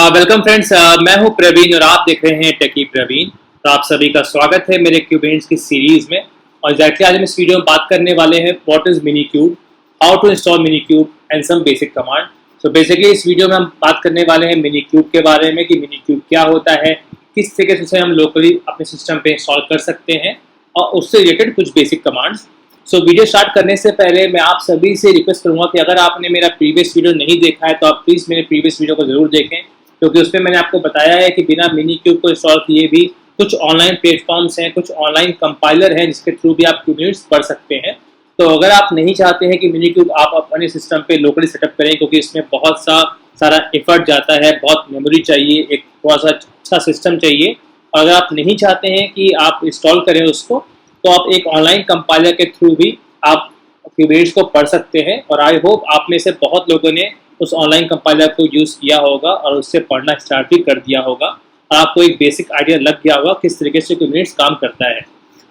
Welcome friends, मैं हूं प्रवीण और आप देख रहे हैं टेकी प्रवीण। तो आप सभी का स्वागत है मेरे क्यूबेंट्स की सीरीज में। और एग्जैक्टली आज हम इस वीडियो में बात करने वाले हैं what is Minikube, how to install Minikube and some basic command. So basically इस वीडियो में हम बात करने वाले हैं मिनी क्यूब के बारे में कि मिनी क्यूब क्या होता है, किस तरीके से उसे हम लोकली अपने सिस्टम पे इंस्टॉल कर सकते हैं और उससे रिलेटेड कुछ basic commands. So video start करने से पहले मैं आप सभी से रिक्वेस्ट करूंगा कि अगर आपने मेरा प्रीवियस वीडियो नहीं देखा है तो आप प्लीज़ मेरे प्रीवियस वीडियो को जरूर देखें, क्योंकि उसमें मैंने आपको बताया है कि बिना मिनी क्यूब को इंस्टॉल किए भी कुछ ऑनलाइन प्लेटफॉर्म्स हैं, कुछ ऑनलाइन कंपाइलर हैं जिसके थ्रू भी आप क्यूबेंट्स पढ़ सकते हैं। तो अगर आप नहीं चाहते हैं कि मिनी क्यूब आप अपने सिस्टम पे लोकली सेटअप करें, क्योंकि इसमें बहुत सारा एफर्ट जाता है, बहुत मेमोरी चाहिए, एक थोड़ा सा अच्छा सिस्टम चाहिए। और अगर आप नहीं चाहते हैं कि आप इंस्टॉल करें उसको, तो आप एक ऑनलाइन कंपाइलर के थ्रू भी आप क्यूबेंट्स को पढ़ सकते हैं। और आई होप आप में से बहुत लोगों ने उस ऑनलाइन कंपाइलर को यूज़ किया होगा और उससे पढ़ना स्टार्ट भी कर दिया होगा और आपको एक बेसिक आइडिया लग गया होगा किस तरीके से क्यूबेंट्स काम करता है।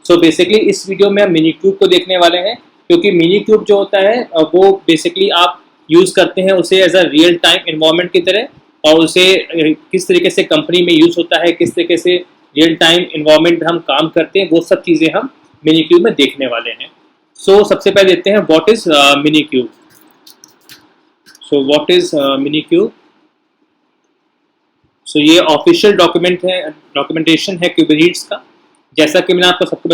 सो बेसिकली इस वीडियो में हम मिनी क्यूब को देखने वाले हैं, क्योंकि मिनी क्यूब जो होता है वो बेसिकली आप यूज़ करते हैं उसे as a real time environment की तरह, और उसे किस तरीके से कंपनी में यूज़ होता है, किस तरीके से रियल टाइम इन्वायरमेंट हम काम करते हैं, वो सब चीज़ें हम मिनी क्यूब में देखने वाले हैं। सो सबसे पहले देखते हैं what is Minikube. So what is Minikube. So ये ऑफिशियल डॉक्यूमेंटेशन है क्यूबेनिट्स का। जैसा कि मैंने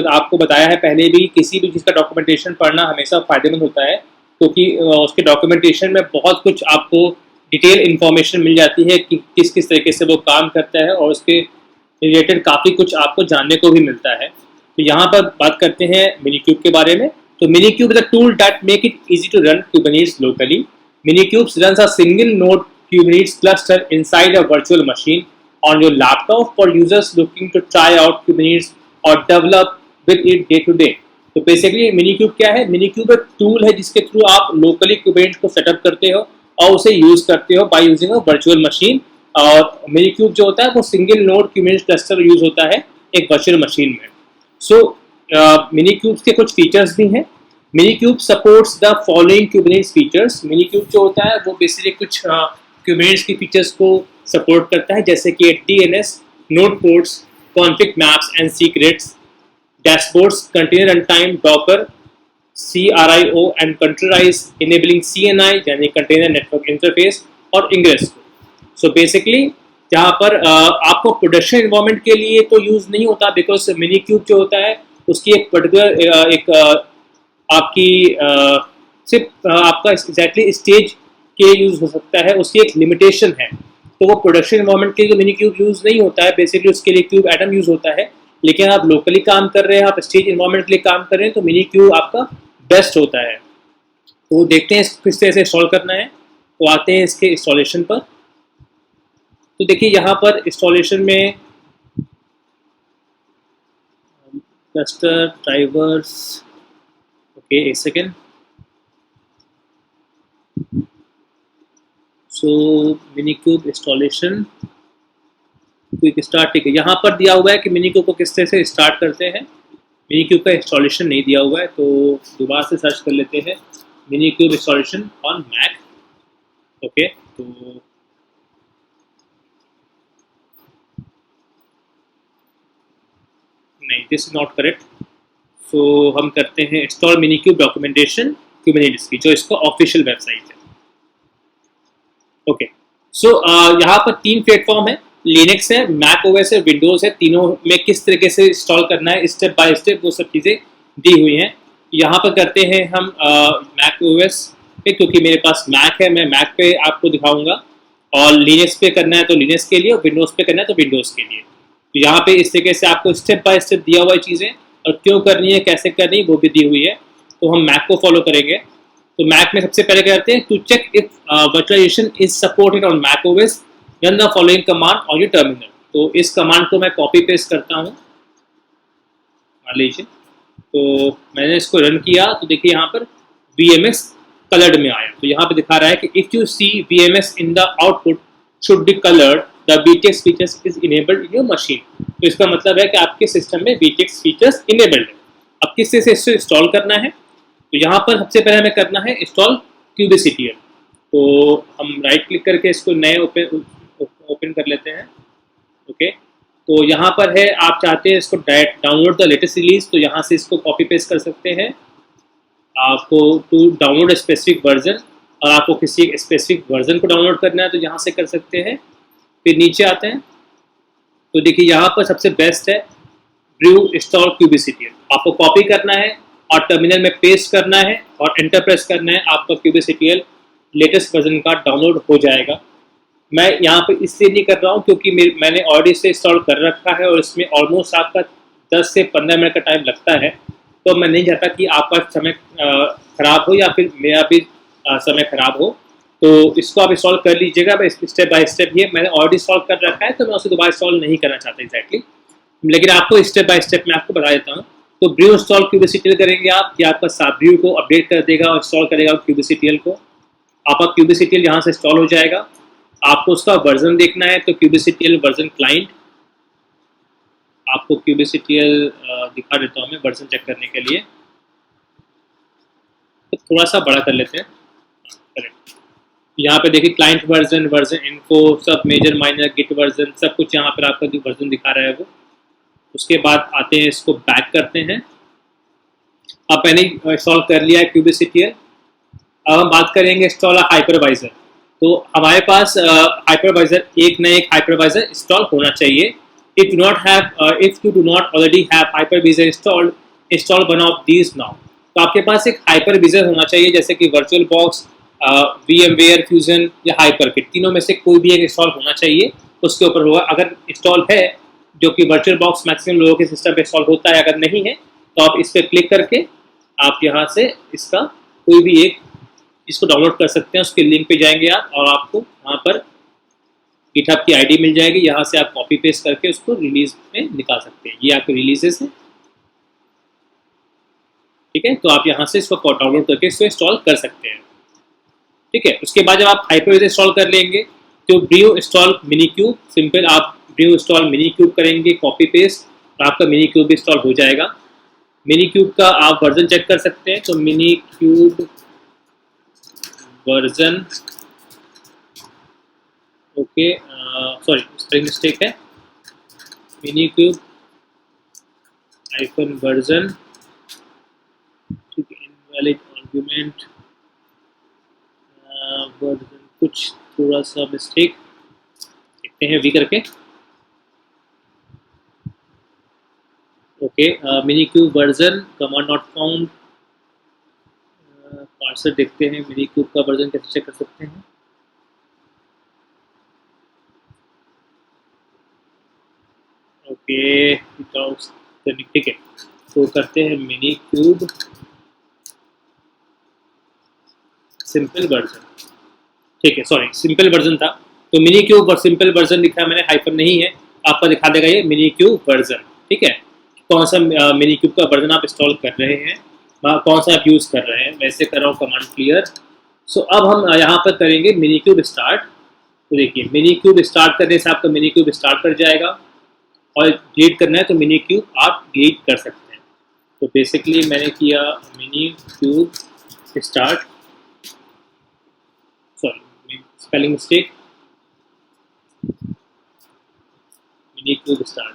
आपको बताया है पहले भी, किसी भी चीज़ का डॉक्यूमेंटेशन पढ़ना हमेशा फ़ायदेमंद होता है, क्योंकि उसके डॉक्यूमेंटेशन में बहुत कुछ आपको डिटेल इन्फॉर्मेशन मिल जाती है कि किस किस तरीके से वो काम करता है, और उसके रिलेटेड काफ़ी कुछ आपको जानने को भी मिलता है। तो यहाँ पर बात करते हैं मिनी क्यूब के बारे में। तो Minikube is a tool that make it easy to run Kubernetes locally. Minikube runs a single node Kubernetes cluster inside a virtual machine on your laptop for users looking to try out Kubernetes or develop with it day to day. तो basically मिनीक्यूब क्या है? मिनीक्यूब एक tool है जिसके through आप locally Kubernetes को setup करते हो और उसे यूज करते हो by using a virtual machine. और मिनीक्यूब जो होता है वो single node Kubernetes cluster use होता है एक वर्चुअल मशीन में। सो मिनीक्यूब के कुछ फीचर्स भी हैं। Minikube supports the following Kubernetes features. Minikube जो होता है वो बेसिकली कुछ Kubernetes की फीचर्स को सपोर्ट करता है, जैसे कि DNS, node ports, config maps and secrets, dashboards, container runtime, Docker, CRIO and containerise, enabling CNI यानी कंटेनर नेटवर्क इंटरफेस, और इंग्रेस। सो बेसिकली जहाँ पर आपको प्रोडक्शन इन्वायरमेंट के लिए तो यूज़ नहीं होता, बिकॉज मिनीक्यूब जो होता है उसकी एक पर्टिकुलर एक आपकी सिर्फ आपका एग्जैक्टली स्टेज के यूज़ हो सकता है, उसकी एक लिमिटेशन है। तो वो प्रोडक्शन इन्वायरमेंट के लिए मिनी क्यूब यूज़ नहीं होता है, बेसिकली उसके लिए क्यूब एटम यूज़ होता है। लेकिन आप लोकली काम कर रहे हैं, आप स्टेज इन्वायरमेंट के लिए काम कर रहे हैं, तो मिनी क्यूब आपका बेस्ट होता है। तो देखते हैं किस तरह से इंस्टॉल करना है। तो आते हैं इसके इंस्टॉलेशन पर। तो देखिए यहाँ पर इंस्टॉलेशन में क्लस्टर ड्राइवर्स, ओके एक सेकेंड। सो मिनीक्यूब इंस्टॉलेशन क्विक स्टार्ट, ठीक है। यहाँ पर दिया हुआ है कि मिनीक्यूब को किस तरह से स्टार्ट करते हैं। मिनीक्यूब का इंस्टॉलेशन नहीं दिया हुआ है, तो दोबारा से सर्च कर लेते हैं मिनीक्यूब इंस्टॉलेशन ऑन मैक। ओके, तो नहीं, दिस इज नॉट करेक्ट। सो हम करते हैं इंस्टॉल मिनीक्यूब डॉक्यूमेंटेशन Kubernetes की, जो इसका ऑफिशियल वेबसाइट है। ओके, सो यहाँ पर 3 प्लेटफॉर्म है, लिनक्स है, मैक ओएस है, विंडोज़ है। तीनों में किस तरीके से इंस्टॉल करना है स्टेप बाय स्टेप वो सब चीज़ें दी हुई हैं। यहाँ पर करते हैं हम मैक ओएस पे, क्योंकि मेरे पास मैक है, मैं मैक पे आपको दिखाऊंगा। और लिनक्स पे करना है तो लिनक्स के लिए, और विंडोज़ पे करना है तो विंडोज़ के लिए। तो यहाँ पे इस तरीके से आपको स्टेप बाय स्टेप दिया हुआ है चीज़ें, और क्यों करनी है, कैसे करनी है, वो भी दी हुई है। तो हम मैक को फॉलो करेंगे। तो मैक में सबसे पहले क्या करते हैं, to check if virtualization is supported on Mac OS run the following command on your terminal. तो इस कमांड को मैं कॉपी पेस्ट करता हूँ, मान लीजिए। तो मैंने इसको रन किया, तो देखिए यहाँ पर VMS कलर्ड में आया। तो यहाँ पे दिखा रहा है कि if you see VMS in the output should be coloured, the VTX features is enabled in your machine. तो इसका मतलब है कि आपके सिस्टम में VTX फीचर्स इनेबल्ड है। अब किस तरह से इसको इंस्टॉल करना है, तो यहाँ पर सबसे पहले हमें करना है इंस्टॉल kubectl। तो हम राइट क्लिक करके इसको नए ओपन कर लेते हैं। ओके, तो यहाँ पर है, आप चाहते हैं इसको डाउनलोड द लेटेस्ट रिलीज, तो यहाँ से इसको कॉपी पेस्ट कर सकते हैं। आपको टू डाउनलोड स्पेसिफिक वर्जन, और आपको किसी स्पेसिफिक वर्जन को डाउनलोड करना है तो यहाँ से कर सकते हैं। फिर नीचे आते हैं तो देखिए यहाँ पर सबसे बेस्ट है ब्रू इंस्टॉल क्यूबीसीटीएल। आपको कॉपी करना है और टर्मिनल में पेस्ट करना है और एंटर प्रेस करना है, आपका क्यूबीसीटीएल लेटेस्ट वर्जन का डाउनलोड हो जाएगा। मैं यहाँ पे इसलिए नहीं कर रहा हूँ क्योंकि मैंने ऑलरेडी से इंस्टॉल कर रखा है और इसमें ऑलमोस्ट आपका 10 से 15 मिनट का टाइम लगता है, तो मैं नहीं चाहता कि आपका समय ख़राब हो या फिर मेरा भी समय ख़राब हो। तो इसको आप इंस्टॉल कर लीजिएगा, स्टेप बाय स्टेप। ये मैंने ऑलरेडी इंस्टॉल कर रखा है तो मैं उसे दोबारा इंस्टॉल नहीं करना चाहता एग्जैक्टली, लेकिन आपको स्टेप बाय स्टेप मैं आपको बता देता हूँ। तो ब्रू इंस्टॉल क्यूबीसीटीएल करेंगे आप, कि आपका ब्रू को अपडेट कर देगा और इंस्टॉल करेगा क्यूबीसीटीएल को। आपका क्यूबीसीटीएल यहाँ से इंस्टॉल हो जाएगा। आपको उसका वर्जन देखना है तो क्यूबीसीटीएल वर्जन क्लाइंट, आपको क्यूबीसीटीएल दिखा देता हूँ मैं वर्जन चेक करने के लिए। तो थोड़ा सा बड़ा कर लेते हैं। करेक्ट, यहाँ पे देखिए क्लाइंट वर्जन, वर्जन इन्फो, सब मेजर माइनर गिट वर्जन, सब कुछ यहाँ पर आपका जो वर्जन दिखा रहा है वो। उसके बाद आते हैं, इसको बैक करते हैं। अब मैंने इंस्टॉल कर लिया है क्यूबीसीटीएल। अब हम बात करेंगे इंस्टॉल हाइपरवाइजर। तो हमारे पास हाइपरवाइजर, एक ना एक हाइपरवाइजर इंस्टॉल होना चाहिए। If you do not already have hypervisor installed, install one of these now. तो आपके पास एक हाइपरवाइजर होना चाहिए, जैसे कि वर्चुअल बॉक्स, VMware फ्यूजन या हाइपरकिट, तीनों में से कोई भी एक इंस्टॉल होना चाहिए। उसके ऊपर होगा, अगर इंस्टॉल है, जो कि वर्चुअल बॉक्स मैक्सिमम लोगों के सिस्टम पे इंस्टॉल होता है, अगर नहीं है तो आप इस पर क्लिक करके आप यहाँ से इसका कोई भी एक इसको डाउनलोड कर सकते हैं। उसके लिंक पे जाएंगे आप और आपको वहाँ पर गिटहब की आईडी मिल जाएगी। यहाँ से आप कॉपी पेस्ट करके उसको रिलीज में निकाल सकते हैं। ये आपके रिलीजेस है, ठीक है। तो आप यहाँ से इसको डाउनलोड करके इसको इंस्टॉल कर सकते हैं, ठीक है। उसके बाद जब आप हाइपरवाइजर इंस्टॉल कर लेंगे तो brew install Minikube, simple आप ब्रू इंस्टॉल मिनी क्यूब करेंगे, कॉपी पेस्ट, और आपका मिनी क्यूब इंस्टॉल हो जाएगा। मिनी क्यूब का आप वर्जन चेक कर सकते हैं। तो mini cube version, okay, sorry spelling mistake है, मिनी क्यूब हाइफन वर्जन, ठीक है, इनवैलिड आर्गुमेंट वर्जन, कुछ थोड़ा सा मिस्टेक, देखते हैं वी करके। Okay, mini cube version command not found, parser देखते हैं मिनी क्यूब का वर्जन कैसे चेक कर सकते हैं। ओके, ठीक है, तो करते हैं मिनी क्यूब सिंपल वर्जन, ठीक है, सॉरी सिंपल वर्जन था। तो मिनी क्यूब और सिंपल वर्जन लिखा है मैंने, हाइपर नहीं है, आपका दिखा देगा ये मिनी क्यूब वर्जन, ठीक है। कौन सा मिनी क्यूब का वर्जन आप इंस्टॉल कर रहे हैं, कौन सा आप यूज़ कर रहे हैं, वैसे कर रहा हूँ कमांड क्लियर। सो अब हम यहाँ पर करेंगे मिनी क्यूब स्टार्ट। तो देखिए मिनी क्यूब स्टार्ट करने से आपका मिनी क्यूब स्टार्ट कर जाएगा, और डिलीट करना है तो मिनी क्यूब आप डिलीट कर सकते हैं। तो बेसिकली मैंने किया mini cube start, sorry spelling mistake, mini cube start.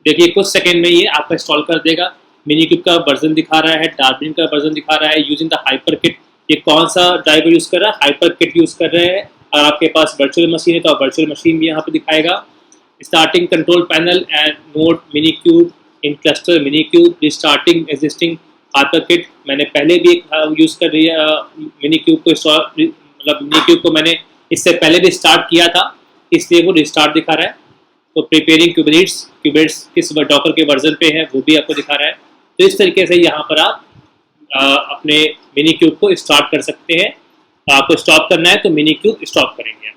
देखिए कुछ सेकंड में ये आपका इंस्टॉल कर देगा। मिनी क्यूब का वर्जन दिखा रहा है, डार्विन का वर्जन दिखा रहा है, यूजिंग द हाइपरकिट। ये कौन सा ड्राइवर यूज़ कर रहा है, हाइपरकिट यूज़ कर रहे हैं। और आपके पास वर्चुअल मशीन है तो आप वर्चुअल मशीन भी यहाँ पे दिखाएगा। Starting control panel and node Minikube in cluster Minikube, restarting existing hyperkit. मैंने पहले भी एक यूज़ कर दिया मिनी क्यूब को, मतलब मिनी क्यूब को मैंने इससे पहले भी स्टार्ट किया था, इसलिए वो रिस्टार्ट दिखा रहा है। तो प्रिपेयरिंग क्यूबेरिट्स किस डॉकर के वर्जन पे है वो भी आपको दिखा रहा है। तो इस तरीके से यहाँ पर आप अपने मिनी क्यूब को स्टार्ट कर सकते हैं। आपको स्टॉप करना है तो मिनी क्यूब स्टॉप करेंगे।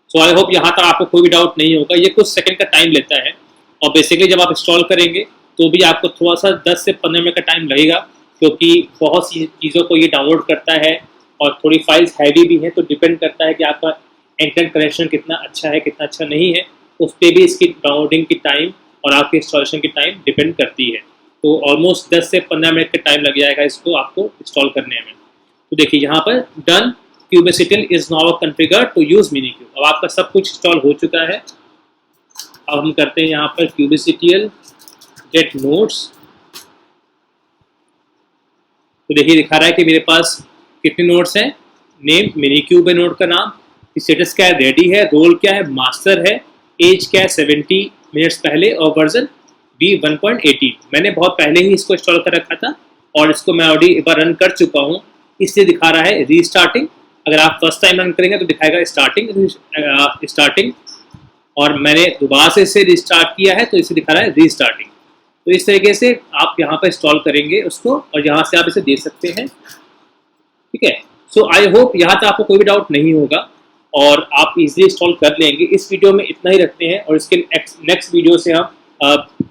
सो आई होप यहाँ तक आपको कोई भी डाउट नहीं होगा। ये कुछ सेकंड का टाइम लेता है, और बेसिकली जब आप इंस्टॉल करेंगे तो भी आपको थोड़ा सा 10 से 15 मिनट का टाइम लगेगा, क्योंकि बहुत सी चीज़ों को ये डाउनलोड करता है और थोड़ी फाइल्स हैवी भी हैं। तो डिपेंड करता है कि आपका इंटरनेट कनेक्शन कितना अच्छा है कितना अच्छा नहीं है, उस पर भी इसकी डाउनलोडिंग की टाइम और आपके इंस्टॉलेशन की टाइम डिपेंड करती है। तो ऑलमोस्ट 10 से 15 मिनट का टाइम लग जाएगा इसको आपको इंस्टॉल करने में। तो देखिए यहाँ पर done kubectl is now configured to use Minikube. अब आपका सब कुछ इंस्टॉल हो चुका है। अब हम करते हैं यहाँ पर kubectl get nodes। तो देखिए दिखा रहा है कि मेरे पास कितने नोड्स हैं। नेम Minikube है नोड का नाम, स्टेटस क्या है, रेडी है, रोल क्या है, मास्टर है, एज क्या है 70 मिनट्स पहले, और वर्जन v1.18। मैंने बहुत पहले ही इसको इंस्टॉल कर रखा था और इसको मैं ऑलरेडी एक बार रन कर चुका हूँ, इसलिए दिखा रहा है रीस्टार्टिंग। अगर आप फर्स्ट टाइम रन करेंगे तो दिखाएगा स्टार्टिंग और मैंने दोबारा से इसे रिस्टार्ट किया है तो इसे दिखा रहा है रीस्टार्टिंग। तो इस तरीके से आप यहाँ पर इंस्टॉल करेंगे उसको और यहाँ से आप इसे दे सकते हैं। ठीक है, सो आई होप यहाँ तक आपको कोई भी डाउट नहीं होगा और आप इजीली इंस्टॉल कर लेंगे। इस वीडियो में इतना ही रखते हैं और इसके नेक्स्ट वीडियो से हम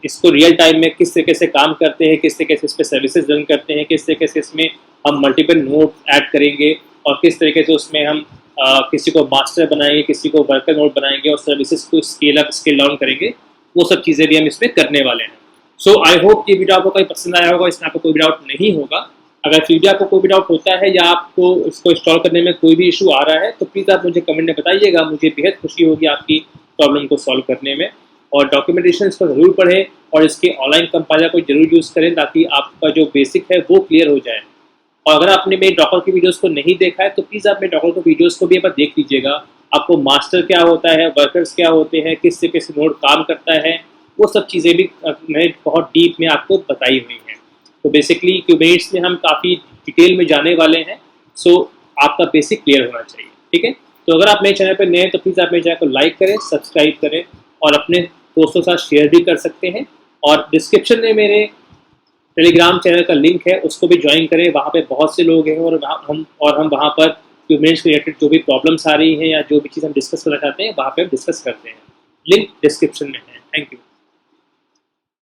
इसको रियल टाइम में किस तरीके से काम करते हैं, किस तरीके से इस पर सर्विसेज रन करते हैं, किस तरीके से इसमें हम मल्टीपल नोड ऐड करेंगे और किस तरीके से उसमें हम किसी को मास्टर बनाएंगे, किसी को वर्कर नोड बनाएंगे और सर्विसेज को स्केल अप स्केल डाउन करेंगे, वो सब चीज़ें भी हम इसमें करने वाले हैं। सो आई होप ये वीडियो आपको कोई पसंद आया होगा, इसमें आपको कोई भी डाउट नहीं होगा। अगर वीडियो आपको कोई भी डाउट होता है या आपको इसको इंस्टॉल करने में कोई भी इशू आ रहा है तो प्लीज़ आप मुझे कमेंट में बताइएगा, मुझे बेहद खुशी होगी आपकी प्रॉब्लम को सॉल्व करने में। और डॉक्यूमेंटेशन इसको ज़रूर पढ़ें और इसके ऑनलाइन कंपाइलर को जरूर यूज़ करें ताकि आपका जो बेसिक है वो क्लियर हो जाए। और अगर आपने मेरे डॉकर की वीडियोस को नहीं देखा है तो प्लीज़ आप मेरे डॉकर की वीडियोस को भी एक बार देख लीजिएगा। आपको मास्टर क्या होता है, वर्कर्स क्या होते हैं, किस तरीके से नोड काम करता है, वो सब चीज़ें भी मैंने बहुत डीप में आपको बताई हुई हैं। तो बेसिकली क्यूबेनिट्स में हम काफ़ी डिटेल में जाने वाले हैं, सो आपका बेसिक क्लियर होना चाहिए। ठीक है, तो अगर आप मेरे चैनल पर नए हैं तो प्लीज़ आप मेरे चैनल को लाइक करें, सब्सक्राइब करें और अपने दोस्तों के साथ शेयर भी कर सकते हैं। और डिस्क्रिप्शन में मेरे टेलीग्राम चैनल का लिंक है, उसको भी ज्वाइन करें। वहाँ पे बहुत से लोग हैं और हम वहाँ पर क्यूबेनिट्स के रिलेटेड जो भी प्रॉब्लम्स आ रही हैं या जो भी चीज़ हम डिस्कस करना चाहते हैं वहाँ पे हम डिस्कस करते हैं। लिंक डिस्क्रिप्शन में है। Thank you.